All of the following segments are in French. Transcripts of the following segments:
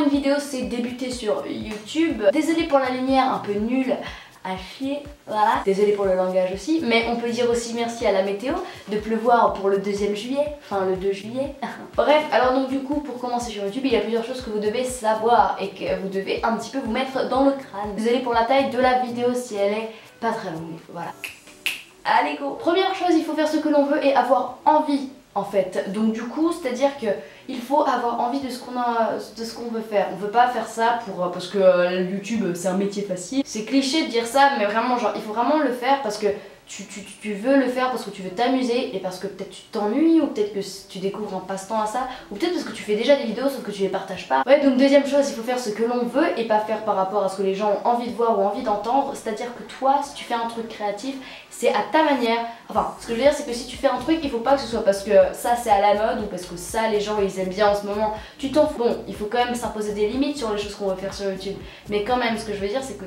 une vidéo c'est débuter sur YouTube. Désolée pour la lumière un peu nulle à chier, voilà. Désolée pour le langage aussi, mais on peut dire aussi merci à la météo de pleuvoir pour le 2e juillet, enfin le 2 juillet. Bref, alors donc du coup pour commencer sur YouTube, il y a plusieurs choses que vous devez savoir et que vous devez un petit peu vous mettre dans le crâne. Désolée pour la taille de la vidéo si elle est pas très longue, voilà. Allez go. Première chose, il faut faire ce que l'on veut et avoir envie en fait. Donc du coup, c'est-à-dire que il faut avoir envie de ce qu'on veut faire. On veut pas faire ça parce que YouTube c'est un métier facile. C'est cliché de dire ça, mais vraiment genre il faut vraiment le faire parce que tu veux le faire parce que tu veux t'amuser et parce que peut-être tu t'ennuies ou peut-être que tu découvres un passe-temps à ça ou peut-être parce que tu fais déjà des vidéos sauf que tu les partages pas. Ouais, donc deuxième chose, il faut faire ce que l'on veut et pas faire par rapport à ce que les gens ont envie de voir ou envie d'entendre. C'est-à-dire que toi, si tu fais un truc créatif, c'est à ta manière. Enfin, ce que je veux dire, c'est que si tu fais un truc, il faut pas que ce soit parce que ça c'est à la mode ou parce que ça les gens ils aiment bien en ce moment. Tu t'en fous. Bon, il faut quand même s'imposer des limites sur les choses qu'on veut faire sur YouTube. Mais quand même, ce que je veux dire, c'est que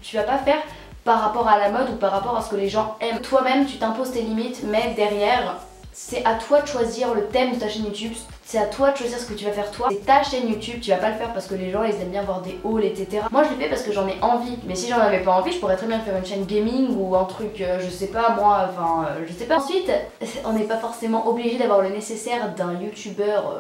tu vas pas faire par rapport à la mode ou par rapport à ce que les gens aiment. Toi-même, tu t'imposes tes limites, mais derrière, c'est à toi de choisir le thème de ta chaîne YouTube. C'est à toi de choisir ce que tu vas faire toi. C'est ta chaîne YouTube, tu vas pas le faire parce que les gens ils aiment bien voir des hauls, etc. Moi je le fais parce que j'en ai envie. Mais si j'en avais pas envie, je pourrais très bien faire une chaîne gaming ou un truc, je sais pas moi, enfin, je sais pas. Ensuite, on n'est pas forcément obligé d'avoir le nécessaire d'un youtubeur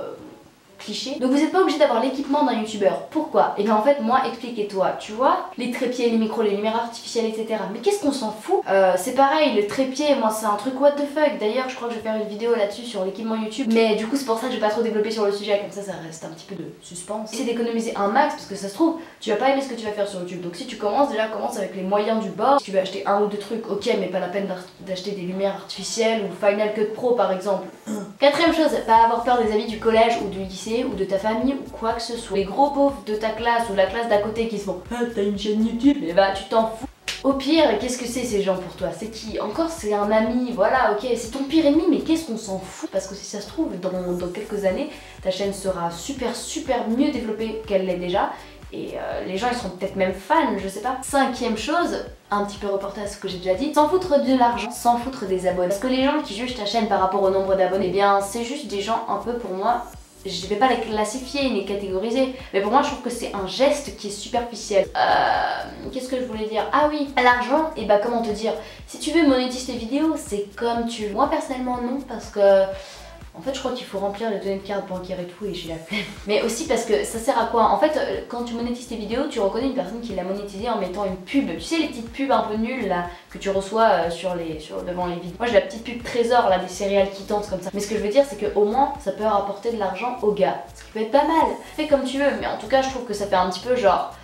cliché. Donc vous n'êtes pas obligé d'avoir l'équipement d'un youtubeur. Pourquoi? Et bien en fait moi expliquez-toi, tu vois, les trépieds, les micros, les lumières artificielles, etc. Mais qu'est-ce qu'on s'en fout? C'est pareil, le trépied, moi c'est un truc what the fuck. D'ailleurs je crois que je vais faire une vidéo là-dessus sur l'équipement YouTube. Mais du coup c'est pour ça que je vais pas trop développer sur le sujet, comme ça reste un petit peu de suspense. Essaye d'économiser un max parce que ça se trouve, tu vas pas aimer ce que tu vas faire sur YouTube. Donc si tu commences, déjà commence avec les moyens du bord. Si tu veux acheter un ou deux trucs, ok, mais pas la peine d'acheter des lumières artificielles ou Final Cut Pro par exemple. Quatrième chose, pas avoir peur des avis du collège ou du lycée ou de ta famille ou quoi que ce soit. Les gros pauvres de ta classe ou la classe d'à côté qui se font ah t'as une chaîne YouTube, et bah tu t'en fous. Au pire, qu'est-ce que c'est ces gens pour toi? C'est qui? Encore c'est un ami, voilà, ok, c'est ton pire ennemi, mais qu'est-ce qu'on s'en fout? Parce que si ça se trouve, dans quelques années, ta chaîne sera super mieux développée qu'elle l'est déjà. Et les gens ils seront peut-être même fans, je sais pas. Cinquième chose, un petit peu reporté à ce que j'ai déjà dit, s'en foutre de l'argent, s'en foutre des abonnés. Parce que les gens qui jugent ta chaîne par rapport au nombre d'abonnés, eh bien c'est juste des gens un peu pour moi, je vais pas les classifier ni les catégoriser, mais pour moi je trouve que c'est un geste qui est superficiel. Qu'est-ce que je voulais dire? Ah oui, l'argent, et bah comment te dire, si tu veux monétiser tes vidéos, c'est comme tu veux. Moi personnellement non, parce que en fait je crois qu'il faut remplir les données de carte bancaire et tout et j'ai la flemme. Mais aussi parce que ça sert à quoi? En fait quand tu monétises tes vidéos, tu reconnais une personne qui l'a monétisée en mettant une pub. Tu sais les petites pubs un peu nulles là que tu reçois devant les vidéos. Moi j'ai la petite pub Trésor là, des céréales qui dansent comme ça. Mais ce que je veux dire c'est qu'au moins ça peut rapporter de l'argent aux gars. Ce qui peut être pas mal. Fais comme tu veux, mais en tout cas je trouve que ça fait un petit peu genre...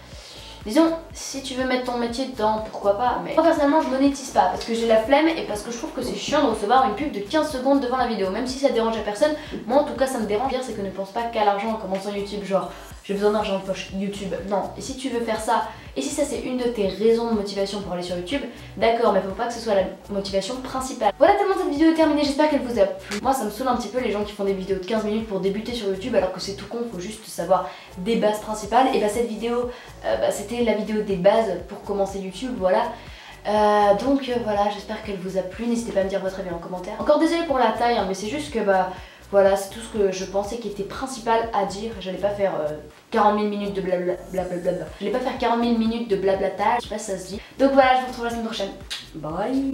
Disons, si tu veux mettre ton métier dedans, pourquoi pas, mais moi personnellement je monétise pas parce que j'ai la flemme et parce que je trouve que c'est chiant de recevoir une pub de 15 secondes devant la vidéo, même si ça dérange à personne. Moi en tout cas ça me dérange. Pire c'est que ne pense pas qu'à l'argent en commençant YouTube, genre j'ai besoin d'argent de poche, YouTube, non. Et si tu veux faire ça, et si ça c'est une de tes raisons de motivation pour aller sur YouTube, d'accord, mais faut pas que ce soit la motivation principale. Voilà, tellement cette vidéo est terminée, j'espère qu'elle vous a plu. Moi ça me saoule un petit peu les gens qui font des vidéos de 15 minutes pour débuter sur YouTube alors que c'est tout con, faut juste savoir des bases principales. Et bah cette vidéo, c'était la vidéo des bases pour commencer YouTube, voilà. Donc voilà, j'espère qu'elle vous a plu, n'hésitez pas à me dire votre avis en commentaire. Encore désolée pour la taille, hein, mais c'est juste que voilà, c'est tout ce que je pensais qui était principal à dire. J'allais pas faire 40 000 minutes de blablabla. J'allais pas faire 40 000 minutes de blablatage, je sais pas si ça se dit. Donc voilà, je vous retrouve la semaine prochaine. Bye.